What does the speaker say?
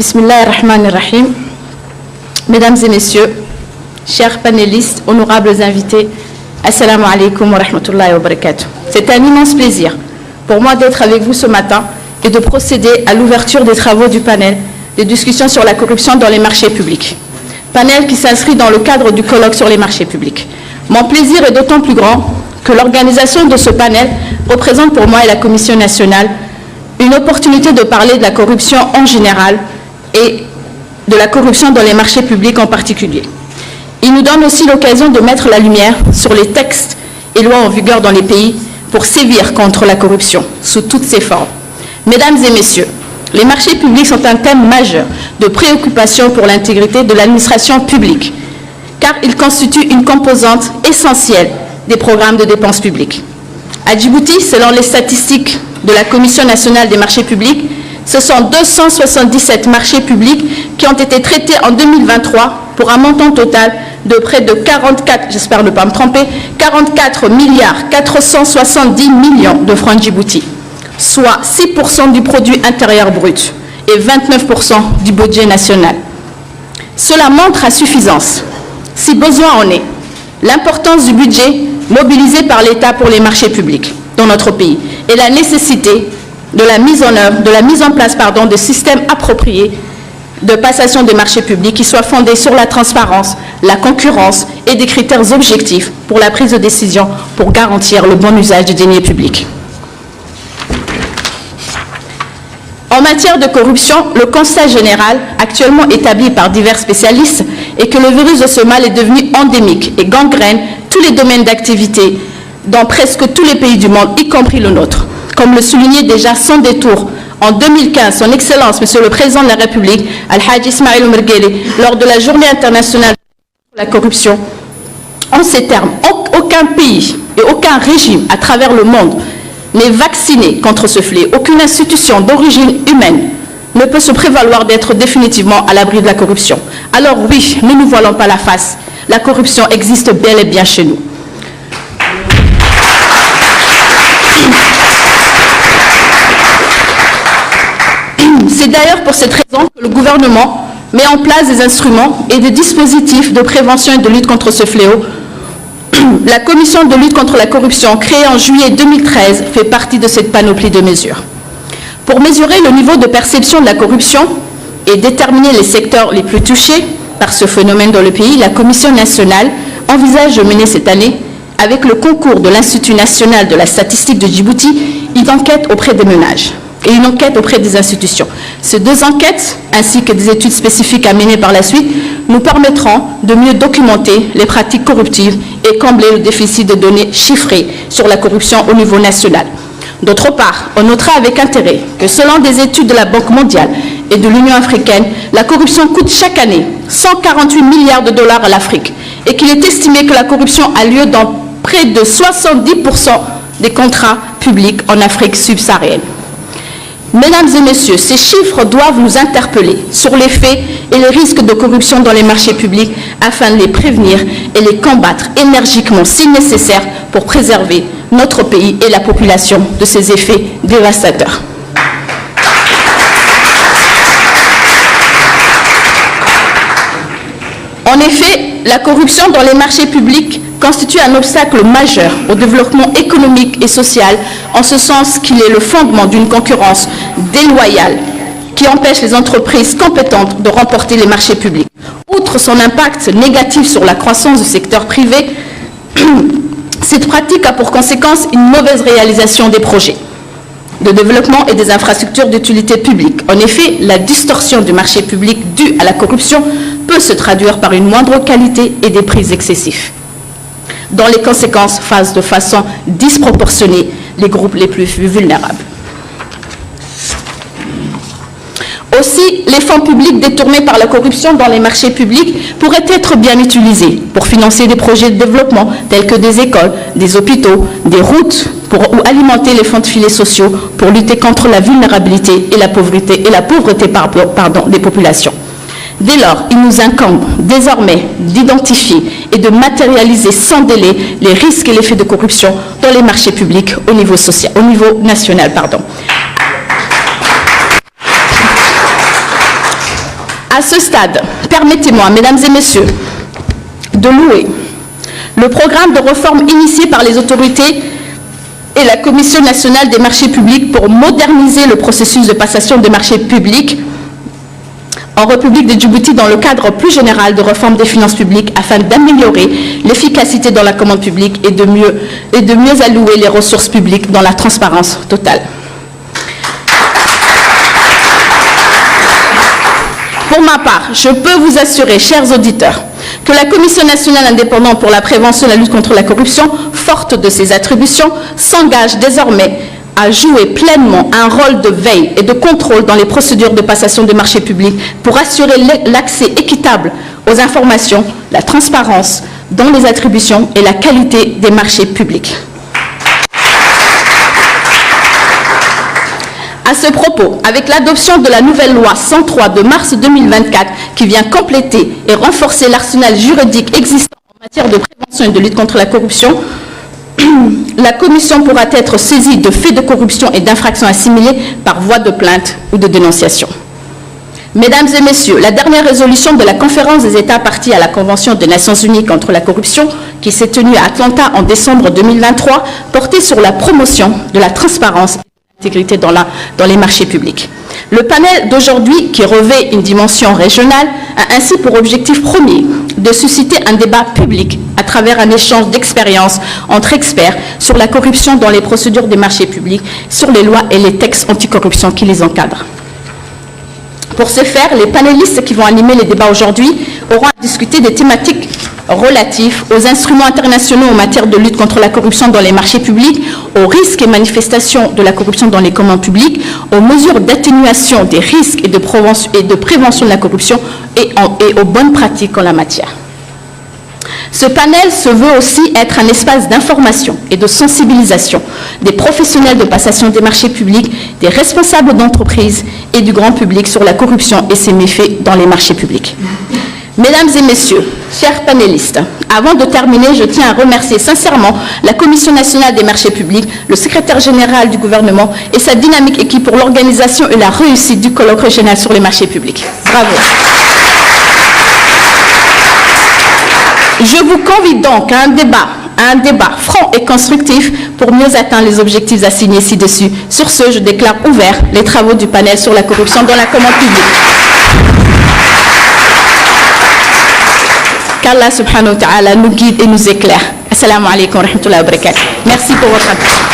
Bismillahirrahmanirrahim. Mesdames et messieurs, chers panélistes, honorables invités, Assalamu alaikum wa rahmatullahi wa barakatuh. C'est un immense plaisir pour moi d'être avec vous ce matin et de procéder à l'ouverture des travaux du panel de discussion sur la corruption dans les marchés publics. Panel qui s'inscrit dans le cadre du colloque sur les marchés publics. Mon plaisir est d'autant plus grand que l'organisation de ce panel représente pour moi et la Commission nationale une opportunité de parler de la corruption en général et de la corruption dans les marchés publics en particulier. Il nous donne aussi l'occasion de mettre la lumière sur les textes et lois en vigueur dans les pays pour sévir contre la corruption sous toutes ses formes. Mesdames et messieurs, les marchés publics sont un thème majeur de préoccupation pour l'intégrité de l'administration publique, car ils constituent une composante essentielle des programmes de dépenses publiques. À Djibouti, selon les statistiques de la Commission nationale des marchés publics, ce sont 277 marchés publics qui ont été traités en 2023 pour un montant total de près de 44, j'espère ne pas me tromper, 44 milliards 470 millions de francs Djibouti, soit 6% du produit intérieur brut et 29% du budget national. Cela montre à suffisance, si besoin en est, l'importance du budget mobilisé par l'État pour les marchés publics dans notre pays et la nécessité de la mise en place de systèmes appropriés de passation des marchés publics qui soient fondés sur la transparence, la concurrence et des critères objectifs pour la prise de décision pour garantir le bon usage des deniers publics. En matière de corruption, le constat général actuellement établi par divers spécialistes est que le virus de ce mal est devenu endémique et gangrène tous les domaines d'activité dans presque tous les pays du monde, y compris le nôtre. Comme le soulignait déjà sans détour en 2015 son Excellence, Monsieur le Président de la République, Al-Hajj Ismaïl Omar Guelleh, lors de la Journée internationale contre la corruption, en ces termes, aucun pays et aucun régime à travers le monde n'est vacciné contre ce fléau. Aucune institution d'origine humaine ne peut se prévaloir d'être définitivement à l'abri de la corruption. Alors oui, ne nous voilons pas la face. La corruption existe bel et bien chez nous. C'est d'ailleurs pour cette raison que le gouvernement met en place des instruments et des dispositifs de prévention et de lutte contre ce fléau. La commission de lutte contre la corruption, créée en juillet 2013, fait partie de cette panoplie de mesures. Pour mesurer le niveau de perception de la corruption et déterminer les secteurs les plus touchés par ce phénomène dans le pays, la Commission nationale envisage de mener cette année, avec le concours de l'Institut national de la statistique de Djibouti, une enquête auprès des ménages et une enquête auprès des institutions. Ces deux enquêtes, ainsi que des études spécifiques à mener par la suite, nous permettront de mieux documenter les pratiques corruptives et combler le déficit de données chiffrées sur la corruption au niveau national. D'autre part, on notera avec intérêt que selon des études de la Banque mondiale et de l'Union africaine, la corruption coûte chaque année 148 milliards de dollars à l'Afrique et qu'il est estimé que la corruption a lieu dans près de 70% des contrats publics en Afrique subsaharienne. Mesdames et messieurs, ces chiffres doivent nous interpeller sur les faits et les risques de corruption dans les marchés publics afin de les prévenir et les combattre énergiquement si nécessaire pour préserver notre pays et la population de ces effets dévastateurs. En effet, la corruption dans les marchés publics constitue un obstacle majeur au développement économique et social, en ce sens qu'il est le fondement d'une concurrence déloyale qui empêche les entreprises compétentes de remporter les marchés publics. Outre son impact négatif sur la croissance du secteur privé, cette pratique a pour conséquence une mauvaise réalisation des projets de développement et des infrastructures d'utilité publique. En effet, la distorsion du marché public due à la corruption peut se traduire par une moindre qualité et des prix excessifs, dont les conséquences fassent de façon disproportionnée les groupes les plus vulnérables. Aussi, les fonds publics détournés par la corruption dans les marchés publics pourraient être bien utilisés pour financer des projets de développement tels que des écoles, des hôpitaux, des routes, ou alimenter les fonds de filets sociaux pour lutter contre la vulnérabilité et la pauvreté, des populations. Dès lors, il nous incombe désormais d'identifier et de matérialiser sans délai les risques et les faits de corruption dans les marchés publics au niveau national. À ce stade, permettez-moi, mesdames et messieurs, de louer le programme de réforme initié par les autorités et la Commission nationale des marchés publics pour moderniser le processus de passation des marchés publics en République de Djibouti dans le cadre plus général de réforme des finances publiques afin d'améliorer l'efficacité dans la commande publique et de mieux allouer les ressources publiques dans la transparence totale. Pour ma part, je peux vous assurer, chers auditeurs, que la Commission nationale indépendante pour la prévention et la lutte contre la corruption, forte de ses attributions, s'engage désormais à jouer pleinement un rôle de veille et de contrôle dans les procédures de passation des marchés publics pour assurer l'accès équitable aux informations, la transparence dans les attributions et la qualité des marchés publics. À ce propos, avec l'adoption de la nouvelle loi 103 de mars 2024 qui vient compléter et renforcer l'arsenal juridique existant en matière de prévention et de lutte contre la corruption, la Commission pourra être saisie de faits de corruption et d'infractions assimilées par voie de plainte ou de dénonciation. Mesdames et messieurs, la dernière résolution de la Conférence des États partis à la Convention des Nations Unies contre la corruption, qui s'est tenue à Atlanta en décembre 2023, portait sur la promotion de la transparence et de l'intégrité dans les marchés publics. Le panel d'aujourd'hui, qui revêt une dimension régionale, a ainsi pour objectif premier de susciter un débat public à travers un échange d'expériences entre experts sur la corruption dans les procédures des marchés publics, sur les lois et les textes anticorruption qui les encadrent. Pour ce faire, les panélistes qui vont animer les débats aujourd'hui auront à discuter des thématiques relatives aux instruments internationaux en matière de lutte contre la corruption dans les marchés publics, aux risques et manifestations de la corruption dans les commandes publiques, aux mesures d'atténuation des risques et de prévention de la corruption et aux bonnes pratiques en la matière. Ce panel se veut aussi être un espace d'information et de sensibilisation des professionnels de passation des marchés publics, des responsables d'entreprises et du grand public sur la corruption et ses méfaits dans les marchés publics. Mesdames et messieurs, chers panélistes, avant de terminer, je tiens à remercier sincèrement la Commission nationale des marchés publics, le secrétaire général du gouvernement et sa dynamique équipe pour l'organisation et la réussite du colloque régional sur les marchés publics. Bravo. Je vous convie donc à un débat franc et constructif pour mieux atteindre les objectifs assignés ci-dessus. Sur ce, je déclare ouverts les travaux du panel sur la corruption dans la commande publique. Qu'Allah subhanahu wa ta'ala nous guide et nous éclaire. Assalamu alaikum wa rahmatullahi wa barakatuh. Merci pour votre attention.